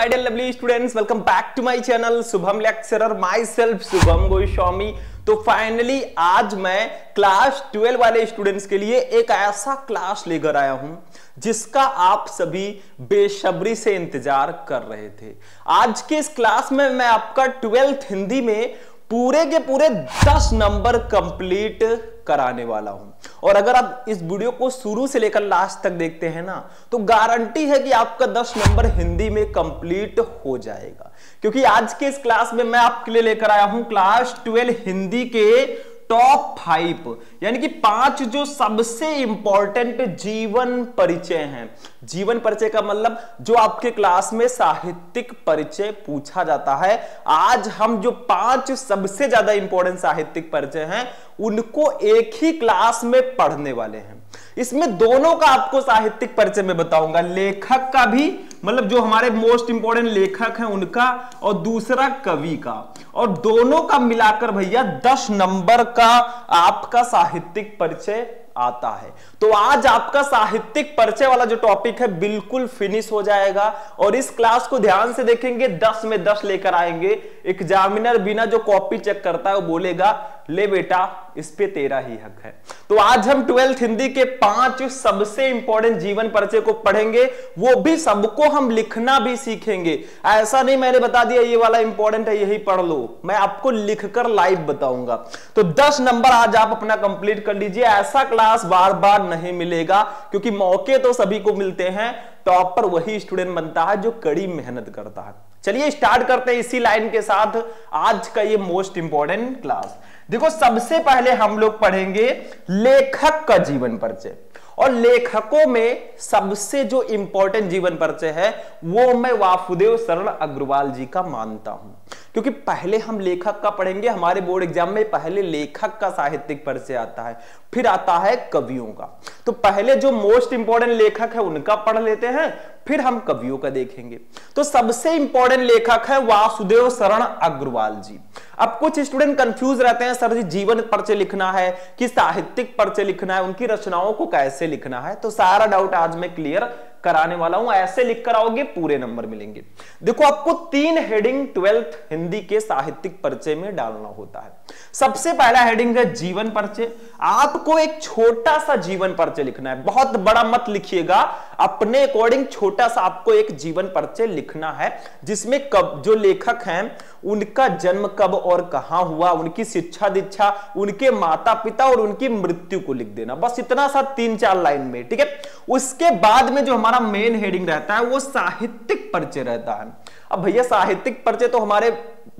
My dear lovely students, welcome back to my channel Shubham lecturer, myself Shubham Goswami. तो finally आज मैं class 12 वाले students के लिए एक ऐसा क्लास लेकर आया हूं जिसका आप सभी बेसब्री से इंतजार कर रहे थे। आज के इस क्लास में मैं आपका 12th हिंदी में पूरे के पूरे 10 नंबर कंप्लीट कराने वाला हूं। और अगर आप इस वीडियो को शुरू से लेकर लास्ट तक देखते हैं ना, तो गारंटी है कि आपका 10 नंबर हिंदी में कंप्लीट हो जाएगा। क्योंकि आज के इस क्लास में मैं आपके लिए लेकर आया हूं क्लास 12 हिंदी के टॉप 5 यानी कि 5 जो सबसे इंपॉर्टेंट जीवन परिचय हैं। जीवन परिचय का मतलब जो आपके क्लास में साहित्यिक परिचय पूछा जाता है। आज हम जो 5 सबसे ज्यादा इंपॉर्टेंट साहित्यिक परिचय हैं उनको एक ही क्लास में पढ़ने वाले हैं। इसमें दोनों का आपको साहित्यिक परिचय में बताऊंगा, लेखक का भी, मतलब जो हमारे मोस्ट इंपॉर्टेंट लेखक हैं उनका, और दूसरा कवि का, और दोनों का मिलाकर भैया 10 नंबर का आपका साहित्यिक परिचय आता है। तो आज आपका साहित्यिक परिचय वाला जो टॉपिक है बिल्कुल फिनिश हो जाएगा। और इस क्लास को ध्यान से देखेंगे, 10 में 10 लेकर आएंगे। एग्जामिनर बिना जो कॉपी चेक करता है वो बोलेगा ले बेटा इस पे तेरा ही हक है। तो आज हम 12th हिंदी के 5 सबसे इंपॉर्टेंट जीवन परिचय को पढ़ेंगे, वो भी सबको हम लिखना भी सीखेंगे। ऐसा नहीं मैंने बता दिया ये वाला इंपॉर्टेंट है यही पढ़ लो, मैं आपको लिखकर लाइव बताऊंगा। तो 10 नंबर आज आप अपना कंप्लीट कर लीजिए। ऐसा क्लास बार बार नहीं मिलेगा क्योंकि मौके तो सभी को मिलते हैं, टॉपर वही स्टूडेंट बनता है जो कड़ी मेहनत करता है। चलिए स्टार्ट करते हैं इसी लाइन के साथ आज का ये मोस्ट इंपॉर्टेंट क्लास। देखो सबसे पहले हम लोग पढ़ेंगे लेखक का जीवन परिचय। और लेखकों में सबसे जो इंपॉर्टेंट जीवन परिचय है वो मैं वासुदेव शरण अग्रवाल जी का मानता हूं। क्योंकि पहले हम लेखक का पढ़ेंगे, हमारे बोर्ड एग्जाम में पहले लेखक का साहित्यिक परिचय आता है, फिर आता है कवियों का। तो पहले जो मोस्ट इंपॉर्टेंट लेखक है उनका पढ़ लेते हैं, फिर हम कवियों का देखेंगे। तो सबसे इंपॉर्टेंट लेखक है वासुदेव शरण अग्रवाल जी। अब कुछ स्टूडेंट कंफ्यूज रहते हैं, सर जी जीवन परिचय लिखना है कि साहित्यिक परिचय लिखना है, उनकी रचनाओं को कैसे लिखना है। तो सारा डाउट आज मैं क्लियर कराने वाला हूं। ऐसे लिख कर आओगे पूरे नंबर मिलेंगे। देखो आपको 3 हेडिंग 12th हिंदी के साहित्यिक परिचय में डालना होता है। सबसे पहला हेडिंग है जीवन परिचय। आपको एक छोटा सा जीवन परिचय लिखना है, बहुत बड़ा मत लिखिएगा, अपने अकॉर्डिंग छोटा सा आपको एक जीवन परिचय लिखना है जिसमें कब जो लेखक हैं उनका जन्म कब और कहां हुआ, उनकी शिक्षा दीक्षा, उनके माता पिता और उनकी मृत्यु को लिख देना। बस इतना सा 3-4 लाइन में, ठीक है। उसके बाद में जो हमारा मेन हेडिंग रहता है वो साहित्यिक परिचय रहता है। अब भैया साहित्यिक परिचय तो हमारे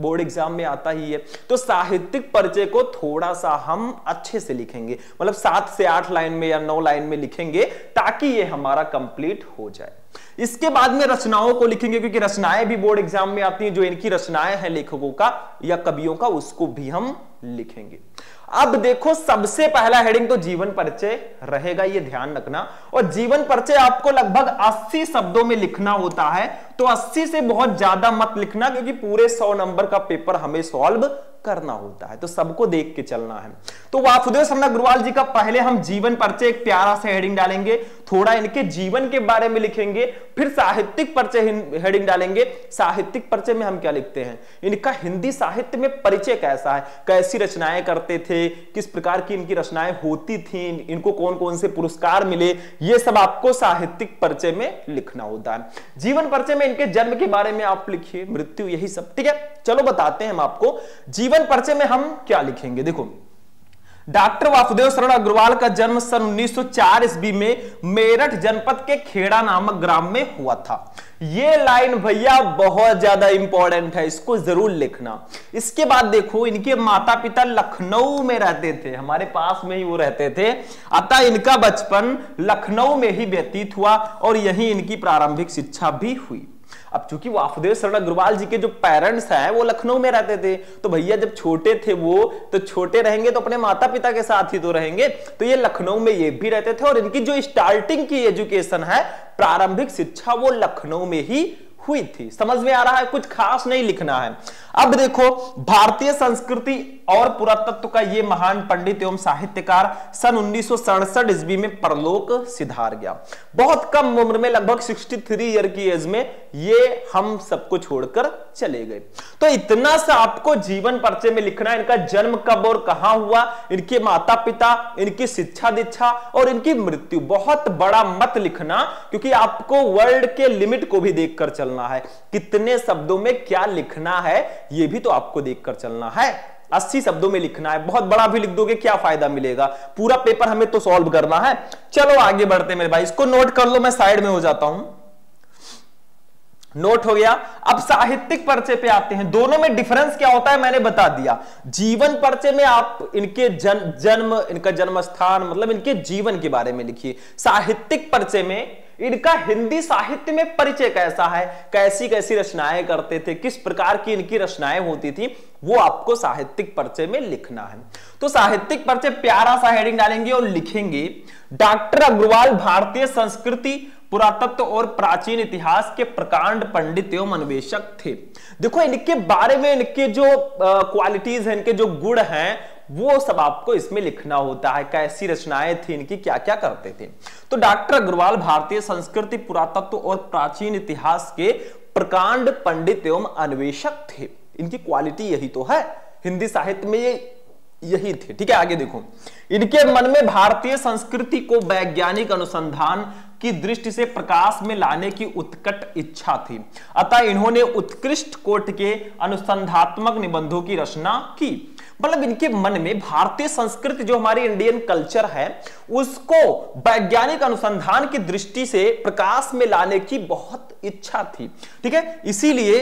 बोर्ड एग्जाम में आता ही है, तो साहित्यिक परिचय को थोड़ा सा हम अच्छे से लिखेंगे, मतलब 7 से 8 लाइन में या 9 लाइन में लिखेंगे ताकि ये हमारा कंप्लीट हो जाए। इसके बाद में रचनाओं को लिखेंगे क्योंकि रचनाएं भी बोर्ड एग्जाम में आती हैं, जो इनकी रचनाएं हैं लेखकों का या कवियों का उसको भी हम लिखेंगे। अब देखो सबसे पहला हेडिंग तो जीवन परिचय रहेगा, ये ध्यान रखना। और जीवन परिचय आपको लगभग 80 शब्दों में लिखना होता है, तो 80 से बहुत ज्यादा मत लिखना क्योंकि पूरे 100 नंबर का पेपर हमें सॉल्व करना होता है, तो सबको देख के चलना है। तो वासुदेव शरण अग्रवाल जी का पहले हम जीवन परिचय एक प्यारा सा हेडिंग डालेंगे, थोड़ा इनके जीवन के बारे में लिखेंगे, फिर साहित्यिक परिचय हेडिंग डालेंगे। साहित्यिक परिचय में हम क्या लिखते हैं, इनका हिंदी साहित्य में परिचय कैसा है, कैसी रचनाएं करते थे, किस प्रकार की इनकी रचनाएं होती थी, इनको कौन कौन से पुरस्कार मिले, ये सब आपको साहित्यिक परिचय में लिखना होता है। जीवन परिचय में इनके जन्म के बारे में आप लिखिए, मृत्यु, यही सब, ठीक है। चलो बताते हैं हम आपको जीवन परिचय में हम क्या लिखेंगे। देखो डॉक्टर वासुदेव शरण अग्रवाल का जन्म सन 1904 ईस्वी में मेरठ जनपद के खेड़ा नामक ग्राम में हुआ था। ये लाइन भैया बहुत ज्यादा इंपॉर्टेंट है, इसको जरूर लिखना। इसके बाद देखो इनके माता पिता लखनऊ में रहते थे, हमारे पास में ही वो रहते थे, अतः इनका बचपन लखनऊ में ही व्यतीत हुआ और यहीं इनकी प्रारंभिक शिक्षा भी हुई। अब चूंकि वासुदेव शरण अग्रवाल जी के जो पेरेंट्स हैं वो लखनऊ में रहते थे, तो भैया जब छोटे थे वो, तो छोटे रहेंगे तो अपने माता पिता के साथ ही तो रहेंगे, तो ये लखनऊ में ये भी रहते थे और इनकी जो स्टार्टिंग की एजुकेशन है, प्रारंभिक शिक्षा, वो लखनऊ में ही हुई थी। समझ में आ रहा है, कुछ खास नहीं लिखना है। अब देखो, भारतीय संस्कृति और पुरातत्व का ये महान पंडित एवं साहित्यकार सन 1967 ईस्वी में परलोक सिधार गया। बहुत कम उम्र में, लगभग 63 ईयर की एज में ये हम सबको छोड़कर चले गए। तो इतना सा आपको जीवन परिचय में लिखना है, इनका जन्म कब और कहां हुआ, इनके माता पिता, इनकी शिक्षा दीक्षा और इनकी मृत्यु। बहुत बड़ा मत लिखना, क्योंकि आपको वर्ड के लिमिट को भी देखकर चलना है। कितने शब्दों में क्या लिखना है ये भी तो आपको देखकर चलना है। 80 शब्दों में लिखना है, बहुत बड़ा भी लिख दोगे क्या फायदा मिलेगा, पूरा पेपर हमें तो सॉल्व करना है। चलो आगे बढ़ते मेरे भाई, इसको नोट कर लो, मैं साइड में हो जाता हूं। नोट हो गया। अब साहित्यिक परिचय पे आते हैं। दोनों में डिफरेंस क्या होता है मैंने बता दिया। जीवन परिचय में आप इनके जन्म, इनका जन्म स्थान, मतलब इनके जीवन के बारे में लिखिए। साहित्यिक परिचय में इनका हिंदी साहित्य में परिचय कैसा है, कैसी कैसी रचनाएं करते थे, किस प्रकार की इनकी रचनाएं होती थी, वो आपको साहित्यिक परिचय में लिखना है। तो साहित्यिक परिचय प्यारा सा हेडिंग डालेंगे और लिखेंगे, डॉक्टर अग्रवाल भारतीय संस्कृति, पुरातत्व और प्राचीन इतिहास के प्रकांड पंडित एवं अन्वेषक थे। देखो, इनके बारे में, इनके जो क्वालिटीज हैं, इनके जो गुण हैं, वो सब आपको इसमें लिखना होता है। कैसी रचनाएं थी इनकी, क्या क्या करते थे। तो डॉक्टर अग्रवाल भारतीय संस्कृति, पुरातत्व और प्राचीन इतिहास के प्रकांड पंडित एवं अन्वेषक थे। इनकी क्वालिटी यही तो है, हिंदी साहित्य में ये यही थे। ठीक है, आगे देखो, इनके मन में भारतीय संस्कृति को वैज्ञानिक अनुसंधान की दृष्टि से प्रकाश में लाने की उत्कट इच्छा थी। अतः इन्होंने उत्कृष्ट कोटि के अनुसंधात्मक निबंधों की रचना की। मतलब इनके मन में भारतीय संस्कृति, जो हमारी इंडियन कल्चर है, उसको वैज्ञानिक अनुसंधान की दृष्टि से प्रकाश में लाने की बहुत इच्छा थी। ठीक है, इसीलिए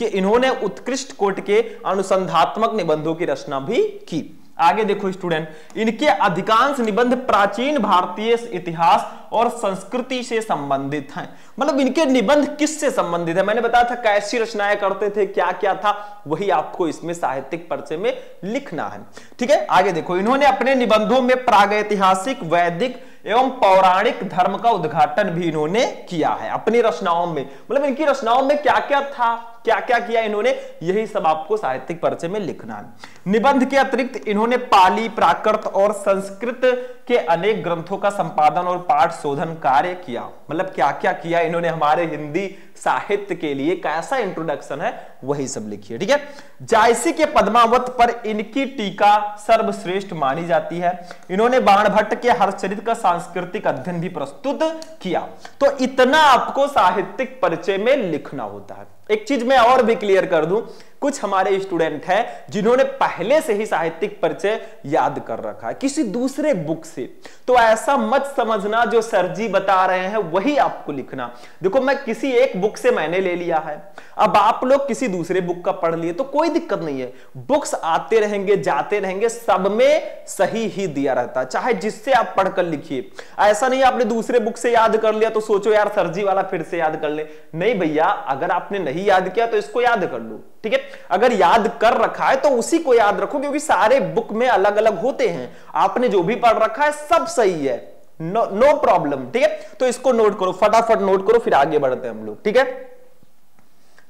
इन्होंने उत्कृष्ट कोटि के अनुसंधात्मक निबंधों की रचना भी की। आगे देखो स्टूडेंट, इनके अधिकांश निबंध प्राचीन भारतीय इतिहास और संस्कृति से संबंधित हैं। मतलब इनके निबंध किससे संबंधित है, मैंने बताया था कैसी रचनाएं करते थे, क्या क्या था, वही आपको इसमें साहित्यिक परिचय में लिखना है। ठीक है, आगे देखो, इन्होंने अपने निबंधों में प्रागैतिहासिक, वैदिक एवं पौराणिक धर्म का उद्घाटन भी इन्होंने किया है अपनी रचनाओं में। मतलब इनकी रचनाओं में क्या क्या था, क्या क्या किया इन्होंने, यही सब आपको साहित्यिक परिचय में लिखना है। निबंध के अतिरिक्त इन्होंने पाली, प्राकृत और संस्कृत के अनेक ग्रंथों का संपादन और पाठ शोधन कार्य किया। मतलब क्या क्या किया इन्होंने हमारे हिंदी साहित्य के लिए, कैसा इंट्रोडक्शन है वही सब लिखिए। ठीक है, जायसी के पद्मावत पर इनकी टीका सर्वश्रेष्ठ मानी जाती है। इन्होंने बाणभट्ट के हर्षचरित का सांस्कृतिक अध्ययन भी प्रस्तुत किया। तो इतना आपको साहित्यिक परिचय में लिखना होता है। एक चीज मैं और भी क्लियर कर दूं, कुछ हमारे स्टूडेंट हैं जिन्होंने पहले से ही साहित्यिक परिचय याद कर रखा है किसी दूसरे बुक से। तो ऐसा मत समझना जो सर जी बता रहे हैं वही आपको लिखना। देखो, मैं किसी एक बुक से मैंने ले लिया है, अब आप लोग किसी दूसरे बुक का पढ़ लिए तो कोई दिक्कत नहीं है। बुक्स आते रहेंगे, जाते रहेंगे, सब में सही ही दिया रहता है, चाहे जिससे आप पढ़कर लिखिए। ऐसा नहीं आपने दूसरे बुक से याद कर लिया तो सोचो यार सर जी वाला फिर से याद कर ले। नहीं भैया, अगर आपने नहीं याद किया तो इसको याद कर लो। ठीक है, अगर याद कर रखा है तो उसी को याद रखो, क्योंकि सारे बुक में अलग अलग होते हैं। आपने जो भी पढ़ रखा है सब सही है, नो प्रॉब्लम। ठीक है, तो इसको नोट करो, फटाफट नोट करो, फिर आगे बढ़ते हैं हम लोग। ठीक है,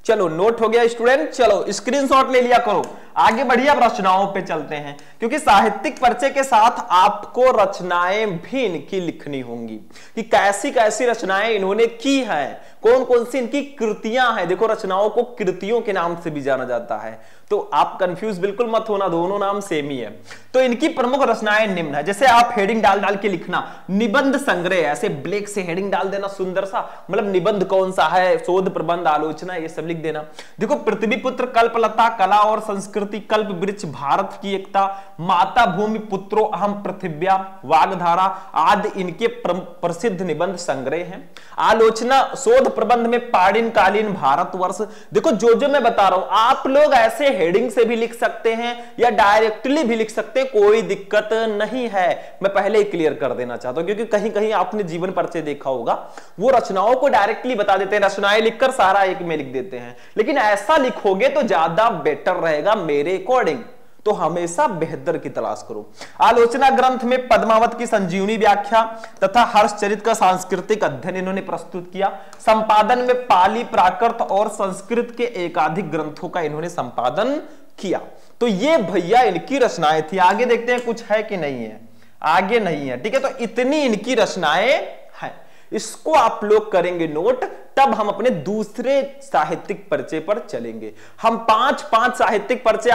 चलो नोट हो गया स्टूडेंट, चलो स्क्रीनशॉट ले लिया करो। आगे बढ़िए, अब रचनाओं पे चलते हैं, क्योंकि साहित्यिक परिचय के साथ आपको रचनाएं भी इनकी लिखनी होंगी कि कैसी कैसी रचनाएं इन्होंने की हैं, कौन कौन सी इनकी कृतियां हैं। देखो, रचनाओं को कृतियों के नाम से भी जाना जाता है, तो आप कंफ्यूज बिल्कुल मत होना, दोनों नाम सेम ही है। तो इनकी प्रमुख रचनाएं निम्न है, जैसे आप हेडिंग डाल डाल के लिखना, निबंध संग्रह, ऐसे ब्लैक से हेडिंग डाल देना सुंदर सा, मतलब निबंध कौन सा है, शोध, प्रबंध, आलोचना, ये सब लिख देना। देखो, पृथ्वीपुत्र, कल्पलता, कला और संस्कृति, कल्प वृक्ष, भारत की एकता, माता भूमि, पुत्रो अहम पृथिव्या, वागधारा आदि इनके प्रसिद्ध निबंध संग्रह हैं। आलोचना, शोध, प्रबंध में पाणिन कालीन भारतवर्ष। देखो, जो मैं बता रहा हूं आप लोग ऐसे हेडिंग से भी लिख सकते हैं या डायरेक्टली भी लिख सकते हैं, कोई दिक्कत नहीं है। मैं पहले ही क्लियर कर देना चाहता हूं, क्योंकि कहीं कहीं आपने जीवन परिचय देखा होगा, वो रचनाओं को डायरेक्टली बता देते हैं, रचनाएं लिखकर सारा एक में लिख देते हैं। लेकिन ऐसा लिखोगे तो ज्यादा बेटर रहेगा मेरे अकॉर्डिंग। तो हमेशा बेहतर की तलाश करो। आलोचना ग्रंथ में पद्मावत की संजीवनी व्याख्या तथा हर्षचरित का सांस्कृतिक अध्ययन इन्होंने प्रस्तुत किया। संपादन में पाली, प्राकृत और संस्कृत के एकाधिक ग्रंथों का इन्होंने संपादन किया। तो ये भैया इनकी रचनाएं थी। आगे देखते हैं कुछ है कि नहीं है, आगे नहीं है, ठीक है। तो इतनी इनकी रचनाएं हैं, इसको आप लोग करेंगे नोट, तब हम अपने दूसरे साहित्यिक परिचय पर चलेंगे। हम 5 साहित्यिक परिचय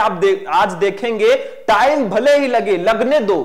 आज देखेंगे। टाइम भले ही लगे, लगने दो,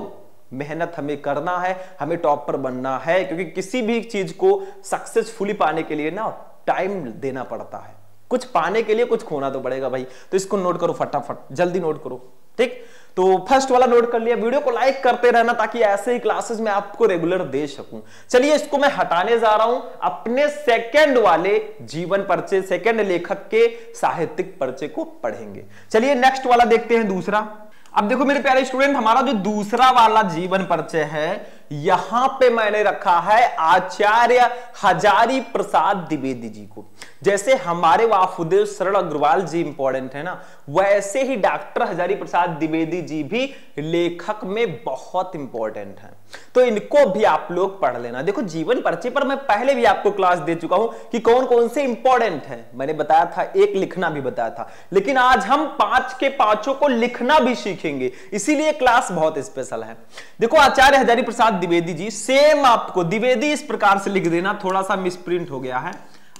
मेहनत हमें करना है, हमें टॉप पर बनना है, क्योंकि किसी भी चीज को सक्सेसफुली पाने के लिए ना टाइम देना पड़ता है। कुछ पाने के लिए कुछ खोना तो पड़ेगा भाई। तो इसको नोट करो फटाफट, जल्दी नोट करो, ठीक। तो फर्स्ट वाला नोट कर लिया। वीडियो को लाइक करते रहना ताकि ऐसे ही क्लासेस में आपको रेगुलर दे सकूं। चलिए इसको मैं हटाने जा रहा हूं, अपने सेकंड वाले जीवन परिचय, सेकंड लेखक के साहित्यिक परिचय को पढ़ेंगे। चलिए नेक्स्ट वाला देखते हैं, दूसरा। अब देखो मेरे प्यारे स्टूडेंट, हमारा जो दूसरा वाला जीवन परिचय है, यहां पे मैंने रखा है आचार्य हजारी प्रसाद द्विवेदी जी को। जैसे हमारे वासुदेव शरण अग्रवाल जी इंपॉर्टेंट है ना, वैसे ही डॉक्टर हजारी प्रसाद द्विवेदी जी भी लेखक में बहुत इंपॉर्टेंट हैं। तो इनको भी आप लोग पढ़ लेना। देखो जीवन परिचय पर मैं पहले भी आपको क्लास दे चुका हूं कि कौन कौन से इंपॉर्टेंट हैं। मैंने बताया था, एक लिखना भी बताया था, लेकिन आज हम 5 के 5 को लिखना भी सीखेंगे, इसीलिए क्लास बहुत स्पेशल है। देखो आचार्य हजारी प्रसाद द्विवेदी जी, सेम आपको द्विवेदी इस प्रकार से लिख देना, थोड़ा सा मिसप्रिंट हो गया है,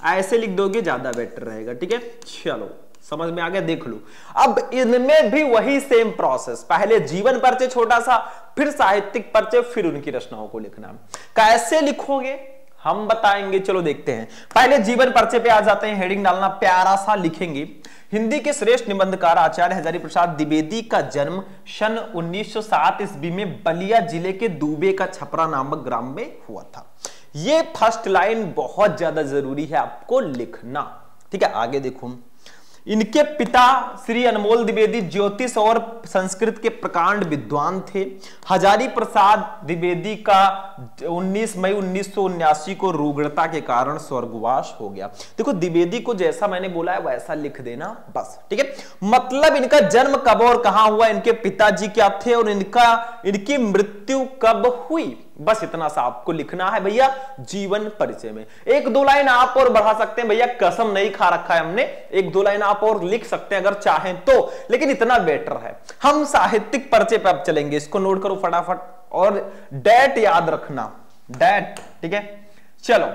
ऐसे लिख दोगे ज्यादा बेटर रहेगा, ठीक है। चलो समझ में आ गया, देख लो। अब इनमें भी वही सेम प्रोसेस, पहले जीवन परिचय छोटा सा, फिर साहित्यिक परिचय, फिर उनकी रचनाओं को लिखना। कैसे लिखोगे हम बताएंगे, चलो देखते हैं। पहले जीवन परिचय पे आ जाते हैं, हेडिंग डालना, प्यारा सा लिखेंगे। हिंदी के श्रेष्ठ निबंधकार आचार्य हजारी प्रसाद द्विवेदी का जन्म सन 1907 ईस्वी में बलिया जिले के दूबे का छपरा नामक ग्राम में हुआ था। ये फर्स्ट लाइन बहुत ज्यादा जरूरी है आपको लिखना, ठीक है। आगे देखो, इनके पिता श्री अनमोल द्विवेदी ज्योतिष और संस्कृत के प्रकांड विद्वान थे। हजारी प्रसाद द्विवेदी का 19 मई 1979 को रुग्णता के कारण स्वर्गवास हो गया। देखो द्विवेदी को जैसा मैंने बोला है वैसा लिख देना बस, ठीक है। मतलब इनका जन्म कब और कहां हुआ, इनके पिताजी क्या थे और इनकी मृत्यु कब हुई, बस इतना सा आपको लिखना है भैया जीवन परिचय में। 1-2 लाइन आप और बढ़ा सकते हैं भैया, कसम नहीं खा रखा है हमने, 1-2 लाइन आप और लिख सकते हैं अगर चाहें तो, लेकिन इतना बेटर है। हम साहित्यिक परिचय पे अब चलेंगे, इसको नोट करो फटाफट और डेट याद रखना, डेट, ठीक है। चलो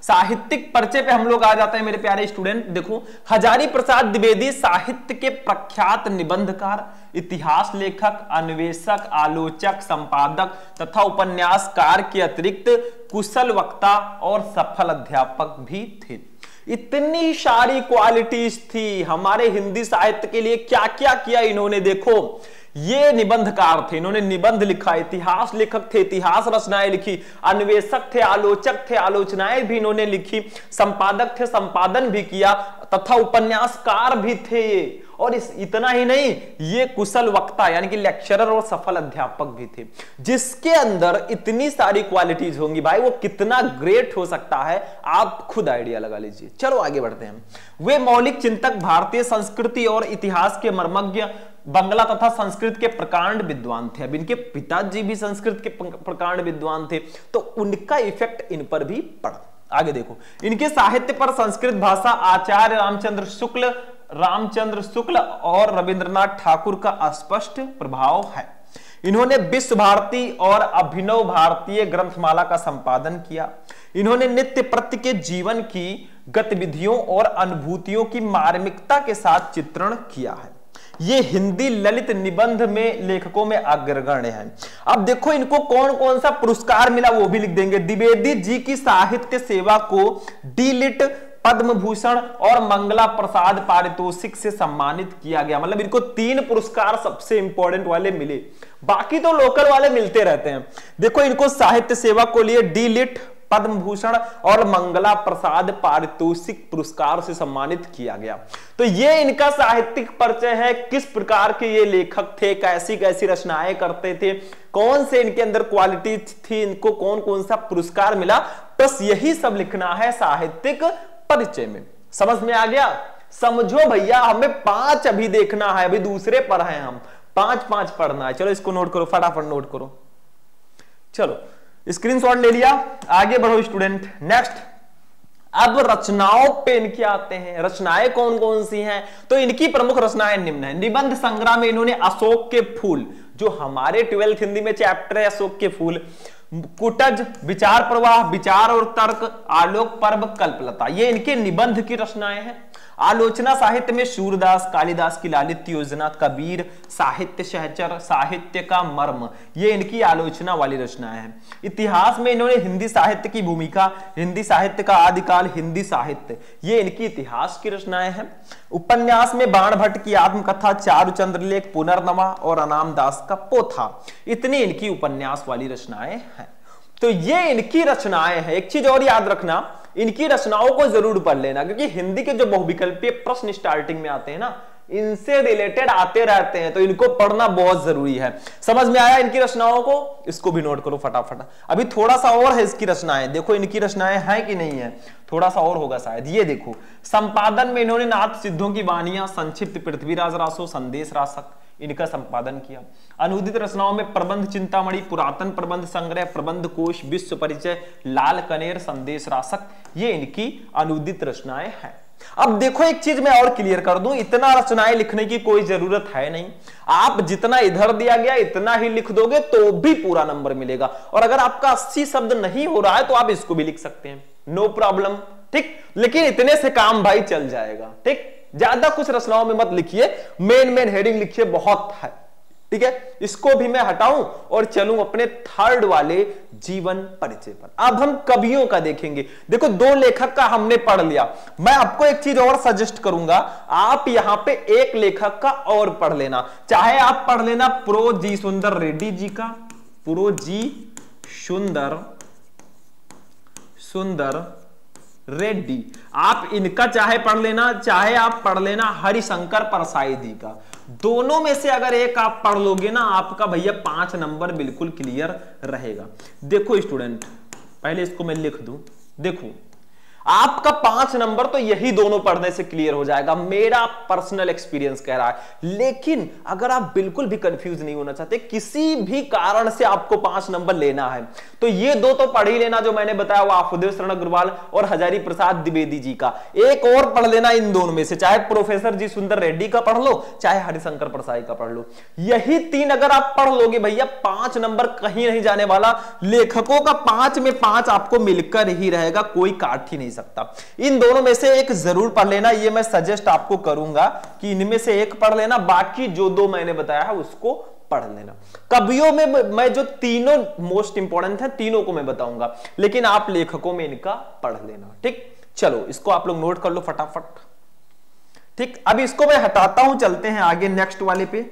साहित्यिक परिचय पे हम लोग आ जाते हैं मेरे प्यारे स्टूडेंट। देखो हजारी प्रसाद द्विवेदी साहित्य के प्रख्यात निबंधकार, इतिहास लेखक, अन्वेषक, आलोचक, संपादक तथा उपन्यासकार के अतिरिक्त कुशल वक्ता और सफल अध्यापक भी थे। इतनी सारी क्वालिटीज थी हमारे हिंदी साहित्य के लिए। क्या क्या किया इन्होंने, देखो ये निबंधकार थे, इन्होंने निबंध लिखा, इतिहास लेखक थे, इतिहास रचनाएं लिखी, अन्वेषक थे, आलोचक थे, आलोचनाएं भी इन्होंने लिखी, संपादक थे, संपादन भी किया तथा उपन्यासकार भी थे ये। और इतना ही नहीं, ये कुशल वक्ता यानी कि लेक्चरर और सफल अध्यापक भी थे। जिसके अंदर इतनी सारी क्वालिटीज होंगी भाई, वो कितना ग्रेट हो सकता है आप खुद आइडिया लगा लीजिए। चलो आगे बढ़ते हैं। वे मौलिक चिंतक, भारतीय संस्कृति और इतिहास के मर्मज्ञ, बंगला तथा संस्कृत के प्रकांड विद्वान थे। अब इनके पिताजी भी संस्कृत के प्रकांड विद्वान थे, तो उनका इफेक्ट इन पर भी पड़ा। आगे देखो, इनके साहित्य पर संस्कृत भाषा, आचार्य रामचंद्र शुक्ल और रविंद्रनाथ ठाकुर का स्पष्ट प्रभाव है। इन्होंने विश्व भारती और अभिनव भारतीय ग्रंथमाला का संपादन किया। इन्होंने नित्य प्रत्य के जीवन की गतिविधियों और अनुभूतियों की मार्मिकता के साथ चित्रण किया है। ये हिंदी ललित निबंध में लेखकों में अग्रगण्य हैं। अब देखो इनको कौन कौन सा पुरस्कार मिला वो भी लिख देंगे। द्विवेदी जी की साहित्य सेवा को डी.लिट, पद्म भूषण और मंगला प्रसाद पारितोषिक से सम्मानित किया गया। मतलब इनको 3 पुरस्कार सबसे इंपॉर्टेंट वाले मिले, बाकी तो लोकल वाले मिलते रहते हैं। देखो इनको साहित्य सेवा को लिए डी.लिट, पद्म भूषण और मंगला प्रसाद पारितोषिक पुरस्कार से सम्मानित किया गया। तो ये इनका साहित्यिक परिचय है, किस प्रकार के ये लेखक थे, कैसी कैसी रचनाएं करते थे, कौन से इनके अंदर क्वालिटी थी, इनको कौन कौन सा पुरस्कार मिला, बस यही सब लिखना है साहित्यिक परिचय में। समझ में आ गया? समझो भैया, हमें 5 अभी देखना है, अभी दूसरे पर हैं हम, 5 पढ़ना है। चलो इसको नोट करो, फटाफट नोट करो। चलो स्क्रीनशॉट ले लिया, आगे बढ़ो स्टूडेंट। नेक्स्ट, अब रचनाओं पे इनके आते हैं। रचनाएं कौन कौन सी हैं? तो इनकी प्रमुख रचनाएं निम्न है। निबंध संग्रह में इन्होंने अशोक के फूल, जो हमारे 12th हिंदी में चैप्टर है अशोक के फूल, कुटज, विचार प्रवाह, विचार और तर्क, आलोक पर्व, कल्पलता, ये इनके निबंध की रचनाएं हैं। आलोचना साहित्य में सूरदास, कालिदास की लालित्य योजना, कबीर, साहित्य सहचर, साहित्य का मर्म, ये इनकी आलोचना वाली रचनाएं हैं। इतिहास में इन्होंने हिंदी साहित्य की भूमिका, हिंदी साहित्य का आदिकाल, हिंदी साहित्य, ये इनकी इतिहास की रचनाएं हैं। उपन्यास में बाण भट्ट की आत्मकथा, चारुचंद्र लेख, पुनर्नवा और अनाम दास का पोथा, इतनी इनकी उपन्यास वाली रचनाएं हैं। तो ये इनकी रचनाएं हैं। एक चीज और याद रखना, इनकी रचनाओं को जरूर पढ़ लेना, क्योंकि हिंदी के जो बहुविकल्पीय प्रश्न स्टार्टिंग में आते हैं ना, इनसे रिलेटेड आते रहते हैं, तो इनको पढ़ना बहुत जरूरी है। समझ में आया इनकी रचनाओं को? इसको भी नोट करो फटाफट। अभी थोड़ा सा और है इसकी रचनाएं, देखो इनकी रचनाएं हैं कि नहीं है, थोड़ा सा और होगा शायद। ये देखो, संपादन में इन्होंने नाथ सिद्धों की वाणियां, संक्षिप्त, पृथ्वीराज रासो, संदेश रासक, इनका संपादन किया। अनुदित रचनाओं में प्रबंध चिंतामणि, पुरातन प्रबंध संग्रह, प्रबंध कोश, विश्व परिचय, लाल कनेर, संदेश रासक, ये इनकी अनुदित रचनाएं हैं। अब देखो एक चीज मैं और क्लियर कर दूं, इतना रचनाएं लिखने की कोई जरूरत है नहीं। आप जितना इधर दिया गया इतना ही लिख दोगे तो भी पूरा नंबर मिलेगा। और अगर आपका 80 शब्द नहीं हो रहा है तो आप इसको भी लिख सकते हैं, नो प्रॉब्लम, ठीक। लेकिन इतने से काम भाई चल जाएगा, ठीक। ज्यादा कुछ रचनाओं में मत लिखिए, मेन हेडिंग लिखिए, बहुत है, ठीक है। इसको भी मैं हटाऊं और चलूं अपने थर्ड वाले जीवन परिचय पर। अब हम कवियों का देखेंगे। देखो 2 लेखक का हमने पढ़ लिया, मैं आपको एक चीज और सजेस्ट करूंगा, आप यहां पे एक लेखक का और पढ़ लेना। चाहे आप पढ़ लेना प्रो जी सुंदर रेड्डी जी का, प्रो जी सुंदर रेड्डी, आप इनका चाहे पढ़ लेना, चाहे आप पढ़ लेना हरिशंकर परसाई जी का। दोनों में से अगर एक आप पढ़ लोगे ना, आपका भैया 5 नंबर बिल्कुल क्लियर रहेगा। देखो स्टूडेंट, पहले इसको मैं लिख दूं, देखो आपका 5 नंबर तो यही दोनों पढ़ने से क्लियर हो जाएगा, मेरा पर्सनल एक्सपीरियंस कह रहा है। लेकिन अगर आप बिल्कुल भी कंफ्यूज नहीं होना चाहते, किसी भी कारण से आपको 5 नंबर लेना है, तो ये 2 तो पढ़ ही लेना जो मैंने बताया, वासुदेव शरण अग्रवाल और हजारी प्रसाद द्विवेदी जी का। एक और पढ़ लेना इन दोनों में से, चाहे प्रोफेसर जी सुंदर रेड्डी का पढ़ लो, चाहे हरिशंकर परसाई का पढ़ लो। यही 3 अगर आप पढ़ लोगे भैया, 5 नंबर कहीं नहीं जाने वाला। लेखकों का 5 में 5 आपको मिलकर ही रहेगा, कोई काट ही नहीं सकता। इन दोनों में से एक जरूर पढ़ लेना, ये मैं सजेस्ट आपको करूंगा कि इनमें से एक पढ़ लेना, बाकी जो 2 मैंने बताया है उसको पढ़ लेना। कवियों में मैं जो तीनों मोस्ट इंपॉर्टेंट है, तीनों को मैं बताऊंगा, लेकिन आप लेखकों में इनका पढ़ लेना, ठीक। चलो इसको आप लोग नोट कर लो फटाफट, ठीक। अब इसको मैं हटाता हूं, चलते हैं आगे नेक्स्ट वाले पे।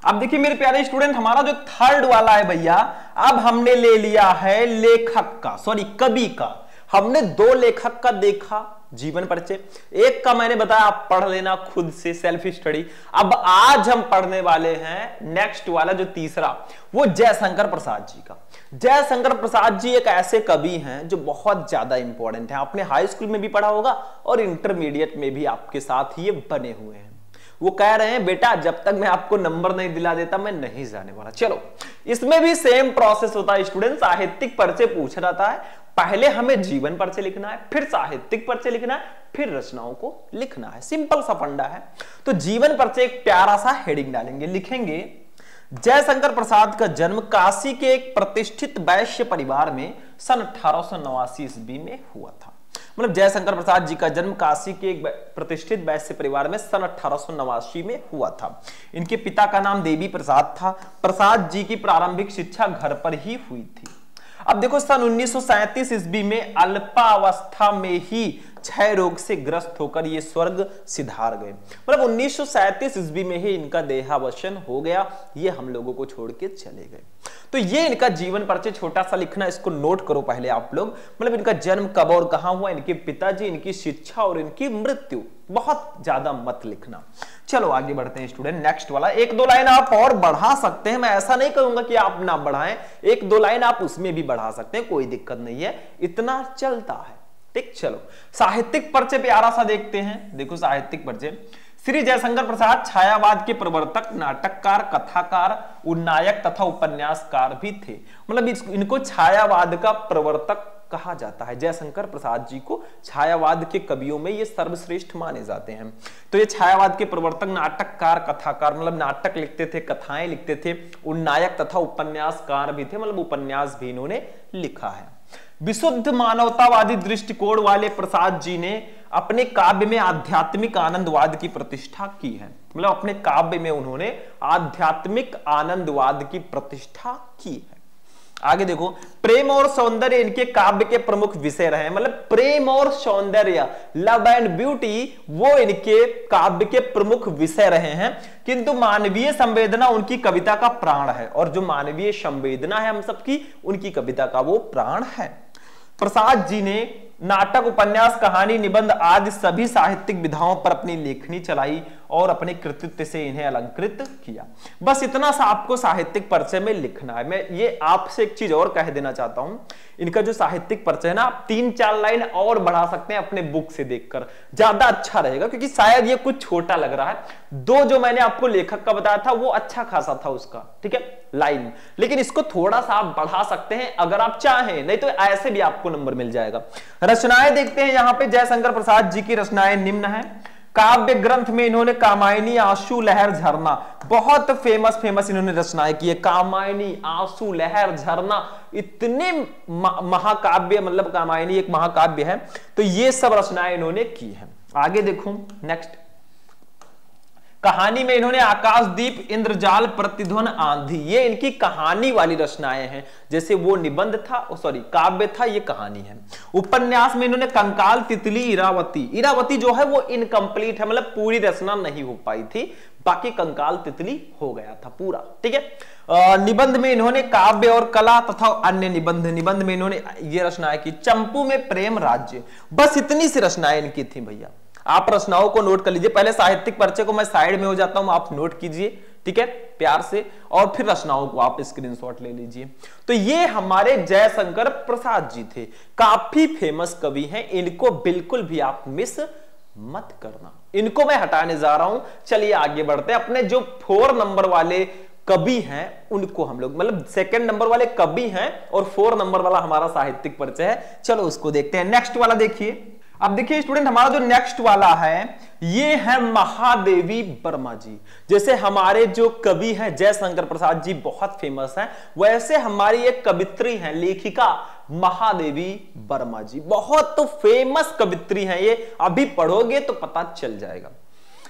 अब देखिए मेरे प्यारे स्टूडेंट, हमारा जो थर्ड वाला है भैया, अब हमने ले लिया है लेखक का, सॉरी कवि का। हमने 2 लेखक का देखा जीवन परिचय, एक का मैंने बताया आप पढ़ लेना खुद से, सेल्फ स्टडी। अब आज हम पढ़ने वाले हैं नेक्स्ट वाला जो तीसरा, वो जयशंकर प्रसाद जी का। जयशंकर प्रसाद जी एक ऐसे कवि हैं जो बहुत ज्यादा इंपॉर्टेंट है, आपने हाई स्कूल में भी पढ़ा होगा और इंटरमीडिएट में भी आपके साथ ये बने हुए हैं। वो कह रहे हैं बेटा जब तक मैं आपको नंबर नहीं दिला देता मैं नहीं जाने वाला। चलो इसमें भी सेम प्रोसेस होता है स्टूडेंट, साहित्यिक परिचय पूछ रहा है, पहले हमें जीवन परिचय लिखना है, फिर साहित्यिक परिचय लिखना है, फिर रचनाओं को लिखना है। सिंपल सा फंडा है। तो जीवन परिचय एक प्यारा सा हेडिंग डालेंगे, लिखेंगे जयशंकर प्रसाद का जन्म काशी के एक प्रतिष्ठित वैश्य परिवार में सन 1889 ईस्वी में हुआ था। मतलब जयशंकर प्रसाद जी का जन्म काशी के एक प्रतिष्ठित वैश्य परिवार में सन 1889 में हुआ था। इनके पिता का नाम देवी प्रसाद था। प्रसाद जी की प्रारंभिक शिक्षा घर पर ही हुई थी। अब देखो सन 1937 ईस्वी में अल्पावस्था में ही क्षय रोग से ग्रस्त होकर ये स्वर्ग सिधार गए। मतलब 1937 ईस्वी में ही इनका देहावसान हो गया, ये हम लोगों को छोड़ के चले गए। तो ये इनका जीवन परिचय छोटा सा लिखना, इसको नोट करो पहले आप लोग। मतलब इनका जन्म कब और कहां हुआ, इनके पिताजी, इनकी शिक्षा और इनकी मृत्यु, बहुत ज्यादा मत लिखना। चलो आगे बढ़ते हैं स्टूडेंट, नेक्स्ट वाला। 1-2 लाइन आप और बढ़ा सकते हैं, मैं ऐसा नहीं कहूंगा कि आप ना बढ़ाएं, 1-2 लाइन आप उसमें भी बढ़ा सकते हैं, कोई दिक्कत नहीं है, इतना चलता है। ठीक, चलो साहित्यिक परिचय प्यारा सा देखते हैं। देखो साहित्यिक परिचय, श्री जयशंकर प्रसाद छायावाद के प्रवर्तक, नाटककार, कथाकार, उन्नायक तथा उपन्यासकार भी थे। मतलब इनको छायावाद का प्रवर्तक कहा जाता है। जयशंकर प्रसाद जी को छायावाद के कवियों में ये सर्वश्रेष्ठ माने जाते हैं। तो ये छायावाद के प्रवर्तक, नाटककार, कथाकार, मतलब नाटक लिखते थे, कथाएं लिखते थे, उन्नायक तथा उपन्यासकार भी थे, मतलब उपन्यास भी इन्होंने लिखा है। विशुद्ध मानवतावादी दृष्टिकोण वाले प्रसाद जी ने अपने काव्य में आध्यात्मिक आनंदवाद की प्रतिष्ठा की है। मतलब अपने काव्य में उन्होंने आध्यात्मिक आनंदवाद की प्रतिष्ठा की है। आगे देखो, प्रेम और सौंदर्य इनके काव्य के प्रमुख विषय रहे। मतलब प्रेम और सौंदर्य, लव एंड ब्यूटी, वो इनके काव्य के प्रमुख विषय रहे हैं। किंतु मानवीय संवेदना उनकी कविता का प्राण है, और जो मानवीय संवेदना है हम सबकी, उनकी कविता का वो प्राण है। प्रसाद जी ने नाटक, उपन्यास, कहानी, निबंध आदि सभी साहित्यिक विधाओं पर अपनी लेखनी चलाई और अपने कृतित्व से इन्हें अलंकृत किया। बस इतना सा आपको साहित्यिक परिचय में लिखना है। मैं ये आपसे एक चीज और कह देना चाहता हूं, इनका जो साहित्यिक परिचय है ना, आप 3-4 लाइन और बढ़ा सकते हैं अपने बुक से देखकर, ज्यादा अच्छा रहेगा, क्योंकि शायद ये कुछ छोटा लग रहा है। 2 जो मैंने आपको लेखक का बताया था वो अच्छा खासा था उसका, ठीक है, लाइन, लेकिन इसको थोड़ा सा आप बढ़ा सकते हैं अगर आप चाहें, नहीं तो ऐसे भी आपको नंबर मिल जाएगा। रचनाएं देखते हैं यहां पे, जयशंकर प्रसाद जी की रचनाएं निम्न है। काव्य ग्रंथ में इन्होंने कामायनी, आंसू, लहर, झरना, बहुत फेमस इन्होंने रचनाएं की है। कामायनी, आंसू, लहर, झरना, इतने महाकाव्य, मतलब कामायनी एक महाकाव्य है, तो ये सब रचनाएं इन्होंने की है। आगे देखो नेक्स्ट, कहानी में इन्होंने आकाशदीप, इंद्रजाल, प्रतिध्वन, आंधी, ये इनकी कहानी वाली रचनाएं हैं। जैसे वो निबंध था, सॉरी काव्य था, ये कहानी है। उपन्यास में इन्होंने कंकाल, तितली, इरावती, इरावती जो है वो इनकम्प्लीट है, मतलब पूरी रचना नहीं हो पाई थी, बाकी कंकाल तितली हो गया था पूरा, ठीक है। निबंध में इन्होंने काव्य और कला तथा अन्य निबंध, निबंध में इन्होंने ये रचनाएं की। चंपू में प्रेम राज्य, बस इतनी सी रचनाएं इनकी थी भैया। आप रचनाओं को नोट कर लीजिए, पहले साहित्यिक परिचय को मैं साइड में हो जाता हूं, आप नोट कीजिए, ठीक है, प्यार से, और फिर रचनाओं को आप स्क्रीनशॉट ले लीजिए। तो ये हमारे जयशंकर प्रसाद जी थे, काफी फेमस कवि हैं, इनको बिल्कुल भी आप मिस मत करना। इनको मैं हटाने जा रहा हूं। चलिए आगे बढ़ते हैं। अपने जो 4 नंबर वाले कवि हैं उनको हम लोग, मतलब 2nd नंबर वाले कवि हैं और 4 नंबर वाला हमारा साहित्यिक परिचय है, चलो उसको देखते हैं। नेक्स्ट वाला देखिए। अब देखिए स्टूडेंट, हमारा जो नेक्स्ट वाला है ये है महादेवी वर्मा जी। जैसे हमारे जो कवि हैं जयशंकर प्रसाद जी बहुत फेमस हैं, वैसे हमारी एक कवित्री हैं, लेखिका महादेवी वर्मा जी, बहुत तो फेमस कवित्री हैं ये। अभी पढ़ोगे तो पता चल जाएगा।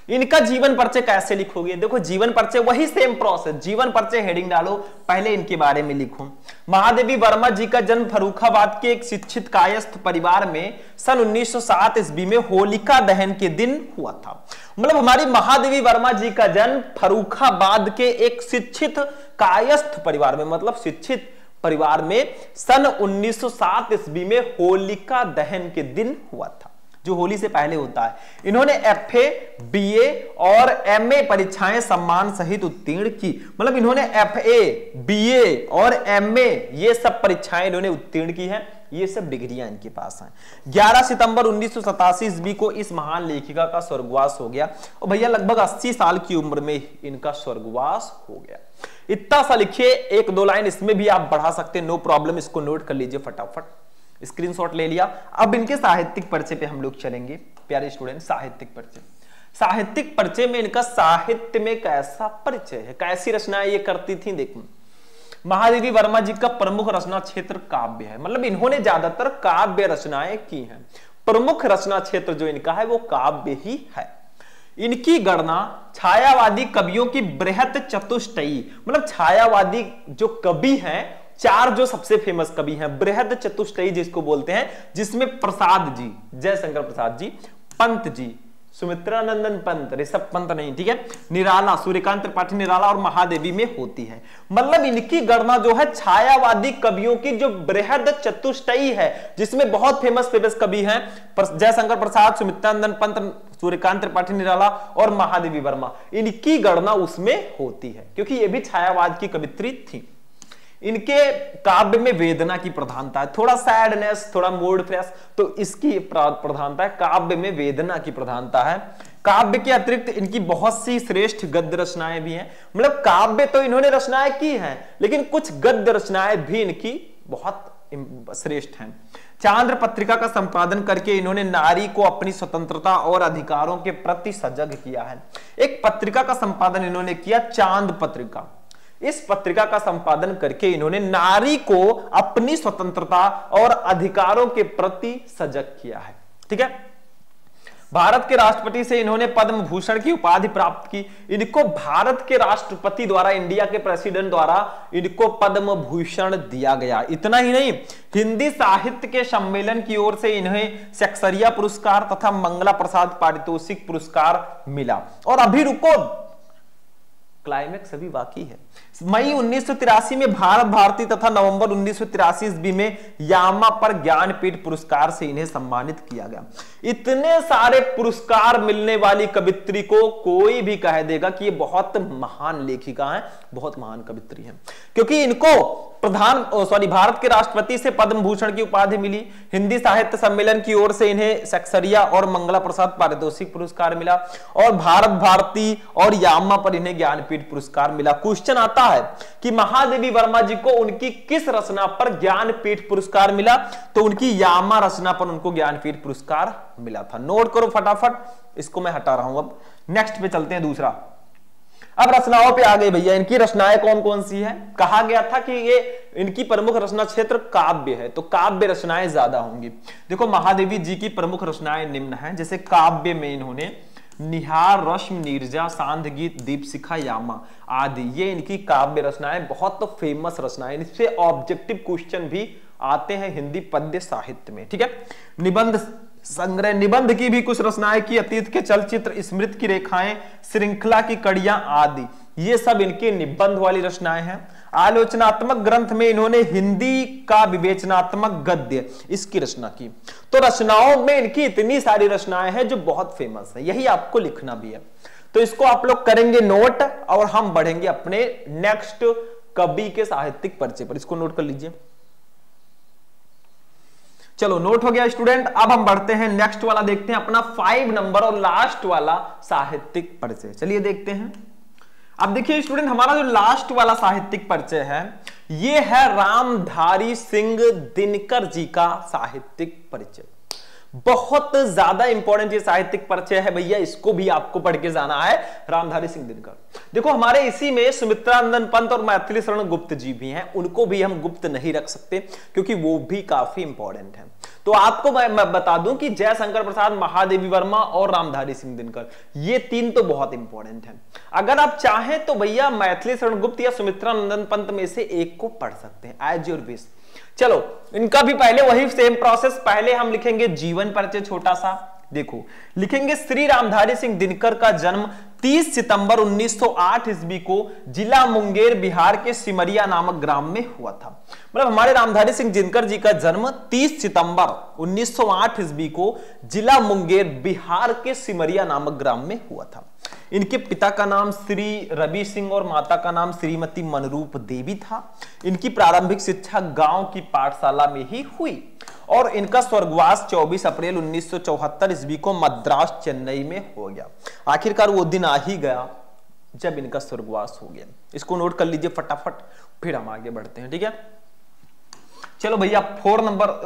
इनका जीवन परिचय कैसे लिखोगे? देखो जीवन परिचय वही सेम प्रोसेस, जीवन परिचय हेडिंग डालो, पहले इनके बारे में लिखो। महादेवी वर्मा जी का जन्म फर्रुखाबाद के एक शिक्षित कायस्थ परिवार में सन 1907 ईस्वी में होलिका दहन के दिन हुआ था। मतलब हमारी महादेवी वर्मा जी का जन्म फर्रुखाबाद के एक शिक्षित कायस्थ परिवार में, मतलब शिक्षित परिवार में सन 1907 ईस्वी में होलिका दहन के दिन हुआ था, जो होली से पहले होता है। इन्होंने FA, BA और MA परीक्षाएं सम्मान सहित उत्तीर्ण की। मतलब इन्होंने FA, BA और MA ये सब परीक्षाएं इन्होंने उत्तीर्ण की हैं। ये सब डिग्रियां इनके पास हैं। 11 सितंबर 1987 ईस्वी को इस महान लेखिका का स्वर्गवास हो गया और भैया लगभग 80 साल की उम्र में इनका स्वर्गवास हो गया। इतना सा लिखिए, 1-2 लाइन इसमें भी आप बढ़ा सकते हैं, नो प्रॉब्लम। इसको नोट कर लीजिए फटाफट, स्क्रीनशॉट ले लिया। अब इनके साहित्यिक परिचय पे हम लोग चलेंगे प्यारे स्टूडेंट। साहित्यिक परिचय, साहित्यिक परिचय में इनका साहित्य में कैसा परिचय है, कैसी रचनाएं ये करती थी। देखो महादेवी वर्मा जी का प्रमुख रचना क्षेत्र काव्य है, मतलब इन्होंने ज्यादातर काव्य रचनाएं की हैं। प्रमुख रचना क्षेत्र जो इनका है वो काव्य ही है। इनकी गणना छायावादी कवियों की बृहत चतुष्टयी, मतलब छायावादी जो कवि हैं, 4 जो सबसे फेमस कवि हैं, बृहद चतुष्टयी जिसको बोलते हैं, जिसमें प्रसाद जी, जयशंकर प्रसाद जी, पंत जी, सुमित्रानंदन पंत, ऋषभ पंत नहीं, ठीक है, निराला, सूर्यकांत त्रिपाठी निराला और महादेवी में होती है। मतलब इनकी गणना जो है छायावादी कवियों की जो बृहद चतुष्टयी है, जिसमें बहुत फेमस कवि हैं, जयशंकर प्रसाद, सुमित्रानंदन पंत, सूर्यकांत त्रिपाठी निराला और महादेवी वर्मा, इनकी गणना उसमें होती है, क्योंकि ये भी छायावाद की कवित्री थी। इनके काव्य में वेदना की प्रधानता है, थोड़ा सैडनेस, थोड़ा मूड फ्रेश, तो इसकी प्रधानता है, काव्य में वेदना की प्रधानता है। काव्य के अतिरिक्त इनकी बहुत सी श्रेष्ठ गद्य रचनाएं भी हैं, मतलब काव्य तो इन्होंने रचनाएं की हैं, लेकिन कुछ गद्य रचनाएं भी इनकी बहुत श्रेष्ठ हैं। चांद्र पत्रिका का संपादन करके इन्होंने नारी को अपनी स्वतंत्रता और अधिकारों के प्रति सजग किया है। एक पत्रिका का संपादन इन्होंने किया, चांद पत्रिका। इस पत्रिका का संपादन करके इन्होंने नारी को अपनी स्वतंत्रता और अधिकारों के प्रति सजग किया है। ठीक है, भारत के राष्ट्रपति से इन्होंने पद्म भूषण की उपाधि प्राप्त की। इनको भारत के राष्ट्रपति द्वारा, इंडिया के प्रेसिडेंट द्वारा इनको पद्म भूषण दिया गया। इतना ही नहीं, हिंदी साहित्य के सम्मेलन की ओर से इन्हें सेक्सरिया पुरस्कार तथा मंगला प्रसाद पारितोषिक पुरस्कार मिला। और अभी रुको, क्लाइमेक्स अभी बाकी है। मई 1983 में भारत भारती तथा नवंबर 1983 ईस्वी में यामा पर ज्ञानपीठ पुरस्कार से इन्हें सम्मानित किया गया। इतने सारे पुरस्कार मिलने वाली कवित्री को कोई भी कह देगा कि ये बहुत महान लेखिका है, बहुत महान कवित्री है, क्योंकि इनको भारत के राष्ट्रपति से पद्म भूषण की उपाधि मिली। हिंदी साहित्य सम्मेलन की ओर से इन्हें सेक्सरिया और मंगला प्रसाद पारितोषिक पुरस्कार मिला, और भारत भारती और यामा पर इन्हें ज्ञानपीठ पुरस्कार मिला। क्वेश्चन आता है कि महादेवी वर्मा जी को उनकी किस रचना पर ज्ञानपीठ पुरस्कार मिला? तो उनकी यामा रचना पर उनको ज्ञानपीठ पुरस्कार मिला था। नोट करो फटाफट, इसको मैं हटा रहा हूं। अब नेक्स्ट पे चलते हैं, दूसरा। अब रचनाओं पे आ गए भैया। इनकी रचनाएं कौन कौन सी है? कहा गया था कि ये इनकी प्रमुख रचना क्षेत्र काव्य है, तो काव्य रचनाएं ज्यादा होंगी। देखो, महादेवी जी की प्रमुख रचनाएं निम्न हैं। जैसे काव्य में इन्होंने निहार, रश्मि, नीरजा, सांध्य गीत, दीपशिखा, यामा आदि, ये इनकी काव्य रचनाएं बहुत फेमस रचनाएं। इससे ऑब्जेक्टिव क्वेश्चन भी आते हैं हिंदी पद्य साहित्य में। ठीक है, निबंध संग्रह, निबंध की भी कुछ रचनाएं की, अतीत के चलचित्र, स्मृति की रेखाएं, श्रृंखला की कड़ियां आदि, ये सब इनके निबंध वाली रचनाएं हैं। आलोचनात्मक ग्रंथ में इन्होंने हिंदी का विवेचनात्मक गद्य, इसकी रचना की। तो रचनाओं में इनकी इतनी सारी रचनाएं हैं जो बहुत फेमस है, यही आपको लिखना भी है। तो इसको आप लोग करेंगे नोट, और हम बढ़ेंगे अपने नेक्स्ट कवि के साहित्यिक परिचय पर। इसको नोट कर लीजिए। चलो, नोट हो गया स्टूडेंट। अब हम बढ़ते हैं नेक्स्ट वाला, देखते हैं अपना 5 नंबर और लास्ट वाला साहित्यिक परिचय। चलिए देखते हैं। अब देखिए स्टूडेंट, हमारा जो लास्ट वाला साहित्यिक परिचय है, ये है रामधारी सिंह दिनकर जी का साहित्यिक परिचय। बहुत ज्यादा इंपॉर्टेंट ये साहित्यिक परिचय है भैया, इसको भी आपको पढ़ के जाना है। रामधारी सिंह दिनकर, देखो हमारे इसी में सुमित्रानंदन पंत और मैथिली शरण गुप्त जी भी हैं, उनको भी हम गुप्त नहीं रख सकते क्योंकि वो भी काफी इंपॉर्टेंट हैं। तो आपको मैं बता दूं कि जयशंकर प्रसाद, महादेवी वर्मा और रामधारी सिंह दिनकर, ये 3 तो बहुत इंपॉर्टेंट हैं। अगर आप चाहें तो भैया मैथिली शरण गुप्त या सुमित्रानंदन पंत में से एक को पढ़ सकते हैं, एज योर विश। चलो, इनका भी पहले वही सेम प्रोसेस। पहले हम लिखेंगे जीवन परिचय छोटा सा। देखो, लिखेंगे श्री रामधारी सिंह दिनकर का जन्म 30 सितंबर 1908 ईस्वी को जिला मुंगेर, बिहार के सिमरिया नामक ग्राम में हुआ था। मतलब हमारे रामधारी सिंह दिनकर जी का जन्म 30 सितंबर 1908 ईस्वी को जिला मुंगेर, बिहार के सिमरिया नामक ग्राम में हुआ था। इनके पिता का नाम श्री रवि सिंह और माता का नाम श्रीमती मनरूप देवी था। इनकी प्रारंभिक शिक्षा गांव की पाठशाला में ही हुई और इनका स्वर्गवास 24 अप्रैल 1974 ईस्वी को मद्रास, चेन्नई में हो गया। आखिरकार वो दिन आ ही गया जब इनका स्वर्गवास हो गया। इसको नोट कर लीजिए फटाफट, फिर हम आगे बढ़ते हैं। ठीक है, चलो भैया 4 नंबर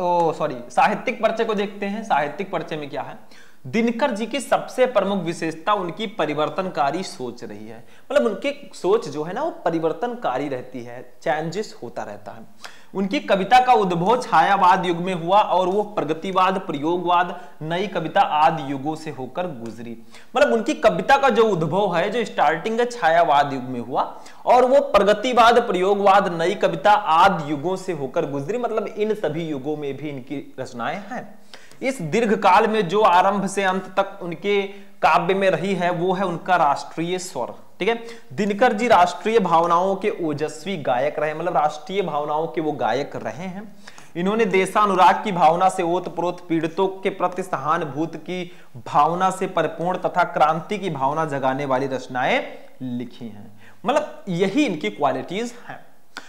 साहित्यिक परिचय को देखते हैं। साहित्यिक परिचय में क्या है? दिनकर जी की सबसे प्रमुख विशेषता उनकी परिवर्तनकारी सोच रही है। मतलब उनकी सोच जो है ना, वो परिवर्तनकारी रहती है, चेंजेस होता रहता है। उनकी कविता का उद्भव छायावाद युग में हुआ और वो प्रगतिवाद, प्रयोगवाद, नई कविता आदि युगों से होकर गुजरी। मतलब उनकी कविता का जो उद्भव है, जो स्टार्टिंग है, छायावाद युग में हुआ और वो प्रगतिवाद, प्रयोगवाद, नई कविता आदि युगों से होकर गुजरी। मतलब इन सभी युगों में भी इनकी रचनाएं हैं। इस दीर्घ काल में जो आरंभ से अंत तक उनके काव्य में रही है, वो है उनका राष्ट्रीय स्वर। ठीक है, दिनकर जी राष्ट्रीय भावनाओं के ओजस्वी गायक रहे। मतलब राष्ट्रीय भावनाओं के वो गायक रहे हैं। इन्होंने देशानुराग की भावना से ओतप्रोत, पीड़ितों के प्रति सहानुभूति की भावना से परिपूर्ण तथा क्रांति की भावना जगाने वाली रचनाएं लिखी हैं। मतलब यही इनकी क्वालिटीज हैं।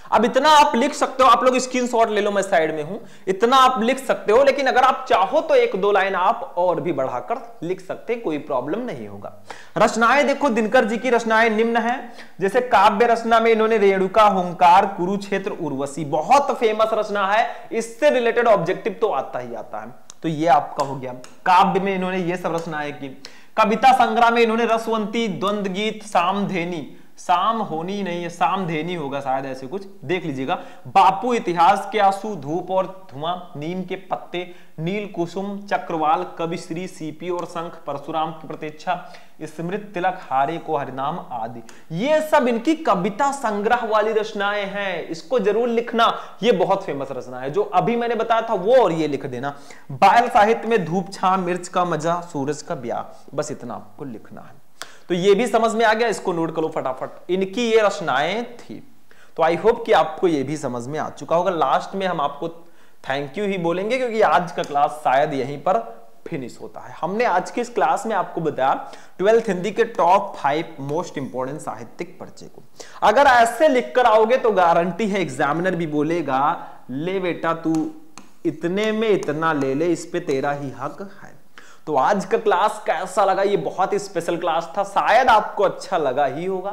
अब इतना आप लिख सकते हो, आप लोग स्क्रीनशॉट ले लो, मैं साइड में हूं, इतना आप लिख सकते हो, लेकिन अगर आप चाहो तो एक दो लाइन आप और भी बढ़ाकर लिख सकते, कोई प्रॉब्लम नहीं होगा। रचनाएं देखो, दिनकर जी की रचनाएं निम्न है। जैसे काव्य रचना में इन्होंने रेणुका, हुंकार, कुरुक्षेत्र, उर्वशी, बहुत फेमस रचना है, इससे रिलेटेड ऑब्जेक्टिव तो आता ही आता है, तो ये आपका हो गया। काव्य में इन्होंने ये सब रचनाएं की। कविता संग्रह में इन्होंने रसवंती, द्वंद्व गीत, सामधेनी, साम होनी नहीं है, सामधेनी होगा शायद, ऐसे कुछ देख लीजिएगा। बापू, इतिहास के आंसू, धूप और धुआं, नीम के पत्ते, नील कुसुम, चक्रवाल, कविश्री, सीपी और शंख, परशुराम की प्रतीक्षा, स्मृत तिलक, हारे को हरिनाम आदि, ये सब इनकी कविता संग्रह वाली रचनाएं हैं। इसको जरूर लिखना, ये बहुत फेमस रचना है, जो अभी मैंने बताया था वो, और ये लिख देना। बाल साहित्य में धूप छां, मिर्च का मजा, सूरज का ब्याह, बस इतना आपको लिखना है। तो ये भी समझ में आ गया, इसको नोट करो फटाफट, इनकी ये रचनाएं थी। तो आई होप कि आपको ये भी समझ में आ चुका होगा। लास्ट में हम आपको थैंक यू ही बोलेंगे, क्योंकि आज का क्लास शायद यहीं पर फिनिश होता है। हमने आज की इस क्लास में आपको बताया 12th हिंदी के टॉप 5 मोस्ट इंपोर्टेंट साहित्यिक पर्चे को। अगर ऐसे लिखकर आओगे तो गारंटी है एग्जामिनर भी बोलेगा, ले बेटा तू इतने में इतना ले ले, इस पे तेरा ही हक है। तो आज का क्लास कैसा लगा? ये बहुत ही स्पेशल क्लास था, शायद आपको अच्छा लगा ही होगा।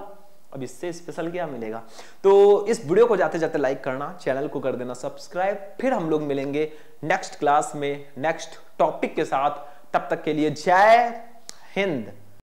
अब इससे स्पेशल क्या मिलेगा? तो इस वीडियो को जाते जाते लाइक करना, चैनल को कर देना सब्सक्राइब। फिर हम लोग मिलेंगे नेक्स्ट क्लास में नेक्स्ट टॉपिक के साथ। तब तक के लिए जय हिंद।